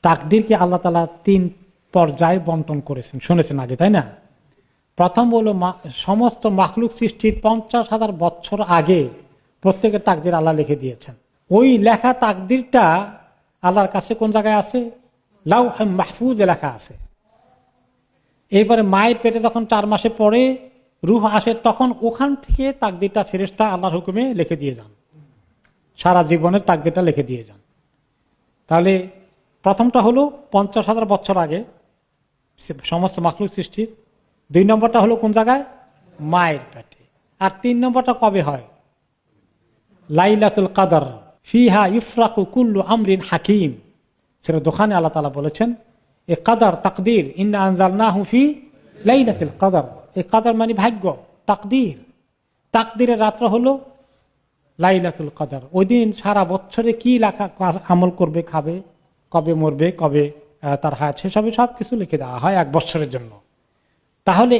তাকদীরকে আল্লাহ তাআলা 3 পর্যায়ে বন্টন করেছেন, শুনেছেন আগে, তাই না? প্রথম হলো সমস্ত মাখলুক সৃষ্টির 50,000 বছর আগে প্রত্যেকের তাকদীর আল্লাহ লিখে দিয়েছেন। ওই লেখা তাকদীরটা আল্লাহর কাছে কোন জায়গায় আছে? লাউহে মাহফুজে লেখা আছে। এরপরে মায়ের পেটে যখন 4 মাসে পরে রূহ আসে, তখন ওখান থেকে তাকদীরটা ফেরেশতা আল্লাহর হুকুমে লিখে দিয়ে যান, সারা জীবনের তাকদীরটা লিখে দিয়ে যান। তাহলে প্রথমটা হলো 50,000 বছর আগে সমস্ত মাখলুক সৃষ্টির। 2 নম্বরটা হলো কোন জায়গায়? মায়ের পেটে। আর 3 নম্বরটা কবে হয়? লাইলাতুল কদর ফিহা ইফরাকু কুল্লু আমরিন হাকিম। সেটা দোকানে আল্লাহ তাআলা বলেছেন এ কদর তাকদীর ইন্না আনজালনাহু ফি লাইলাতুল কদর। এই কদর মানে ভাগ্য, তাকদীর। তাকদীরের রাত্র হলো লাইলাতুল কদর। ওই দিন সারা বছরে কি লেখা আমল করবে, খাবে, কবে মরবে, কবে তার হায়াত শেষ হবে, সব কিছু লিখে দেওয়া হয় 1 বছরের জন্য। তাহলে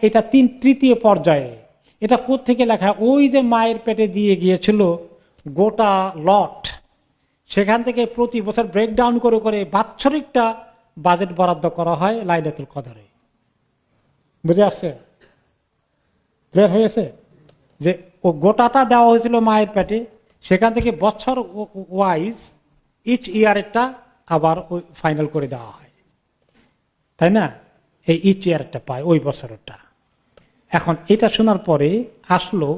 এটা তৃতীয় পর্যায়ে। এটা কোত্থেকে লেখা? ওই যে মায়ের পেটে দিয়ে গিয়েছিল গোটা লট, সেখান থেকে প্রতি বছর ব্রেকডাউন করে করে বাৎসরিকটা বাজেট বরাদ্দ করা হয় লাইলাতুল কদরে। বুঝে আসছে? ক্লিয়ার হয়েছে? যে ও গোটাটা দেওয়া হয়েছিল মায়ের পেটে, সেখান থেকে বছর ওয়াইজ ইচ ইয়ারেরটা আবার ওই ফাইনাল করে দেওয়া হয়, তাই না? এই ইচ ইয়ারটা পায় ওই বছরটা। এখন এটা শোনার পরে আসলো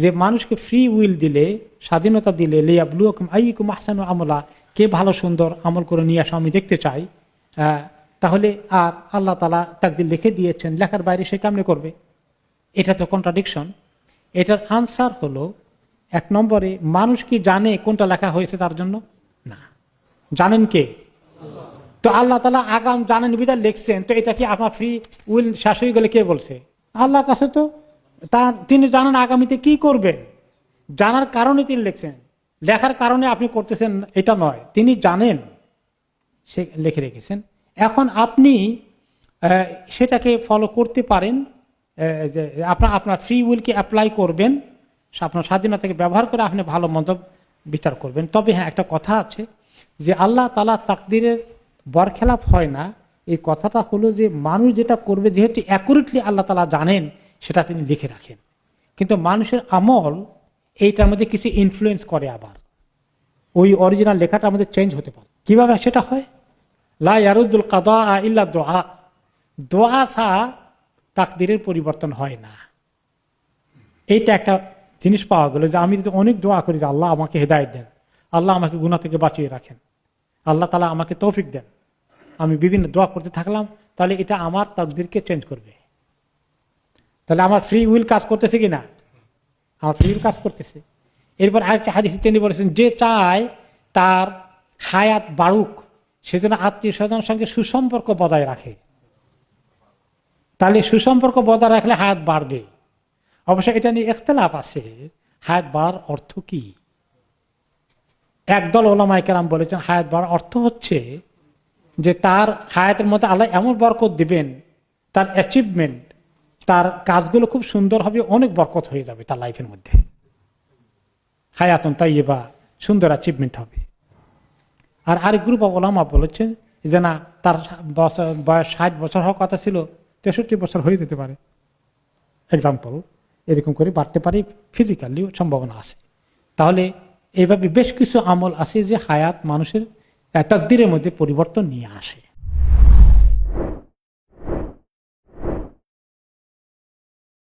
যে মানুষকে ফ্রি উইল দিলে, স্বাধীনতা দিলে, লিয়াবলুয়াকুম আইয়ুকুম আহসানু আমলা, কে ভালো সুন্দর আমল করে নিয়ে আসা আমি দেখতে চাই, তাহলে আর আল্লাহ তাআলা তাকদীর লিখে দিয়েছেন, লেখার বাইরে সে কেমনে করবে? এটা তো কন্ট্রাডিকশন। এটার আনসার হলো 1 নম্বরে, মানুষ কি জানে কোনটা লেখা হয়েছে তার জন্য? না। জানেন কে? তো আল্লাহ তাআলা আগাম জানেন বিধায় লিখছেন। তো এটা কি আপনার ফ্রি উইল শেষ হয়ে গেলে কে বলছে? আল্লাহর কাছে তো তিনি জানেন আগামীতে কি করবেন, জানার কারণে তিনি লিখছেন। লেখার কারণে আপনি করতেছেন এটা নয়, তিনি জানেন, সে লিখে রেখেছেন। এখন আপনি সেটাকে ফলো করতে পারেন, যে আপনার ফ্রি উইলকে অ্যাপ্লাই করবেন, আপনার স্বাধীনতাকে ব্যবহার করে আপনি ভালো মন্দ বিচার করবেন। তবে হ্যাঁ, একটা কথা আছে যে আল্লাহ তাআলা তাকদীরের বরখেলাপ হয় না। এই কথাটা হলো যে মানুষ যেটা করবে, যেহেতু অ্যাকুরেটলি আল্লাহ তাআলা জানেন, সেটা তিনি লিখে রাখেন। কিন্তু মানুষের আমল এইটার মধ্যে কিছু ইনফ্লুয়েন্স করে, আবার ওই অরিজিনাল লেখাটার মধ্যে চেঞ্জ হতে পারে। কিভাবে সেটা হয়? লা ইয়ারুদ্দুল কাদা ইল্লা দোয়া। দোয়া ছাড়া তাকদীরের পরিবর্তন হয় না। এইটা একটা জিনিস পাওয়া গেল যে আমি যদি অনেক দোয়া করি যে আল্লাহ আমাকে হেদায়েত দেন, আল্লাহ আমাকে গুনাহ থেকে বাঁচিয়ে রাখেন, আল্লাহ তাআলা আমাকে তৌফিক দেন, আমি বিভিন্ন দোয়া করতে থাকলাম, তাহলে এটা আমার তাকদীরকে চেঞ্জ করবে। তাহলে আমার ফ্রি উইল কাজ করতেছে কিনা? আমার ফ্রি উইল কাজ করতেছে। এরপর আরেকটা হাদিসে তিনি বলেছেন, যে চায় তার হায়াত বাড়ুক, সেজন্য আত্মীয় স্বজনের সঙ্গে সুসম্পর্ক বজায় রাখে। তাহলে সুসম্পর্ক বজায় রাখলে হায়াত বাড়বে। অবশ্য এটা নিয়ে ইখতিলাফ আছে, হায়াত বাড়ার অর্থ কি? একদল ওলামায়ে কেরাম বলেছেন হায়াত বাড়ার অর্থ হচ্ছে যে তার হায়াতের মধ্যে আল্লাহ এমন বরকত দিবেন, তার অ্যাচিভমেন্ট, তার কাজগুলো খুব সুন্দর হবে, অনেক বরকত হয়ে যাবে তার লাইফের মধ্যে, হায়াতুন তাইয়্যিবা, সুন্দর অ্যাচিভমেন্ট হবে। আর আরেক গ্রুপ অফ ওলামা বলেছেন যে না, তার বয়স 60 বছর হওয়ার কথা ছিল, 63 বছর হয়ে যেতে পারে, এক্সাম্পল, এরকম করে বাড়তে পারে, ফিজিক্যালি সম্ভাবনা আছে। তাহলে এইভাবে বেশ কিছু আমল আছে যে হায়াত মানুষের তাকদীরের মধ্যে পরিবর্তন নিয়ে আসে।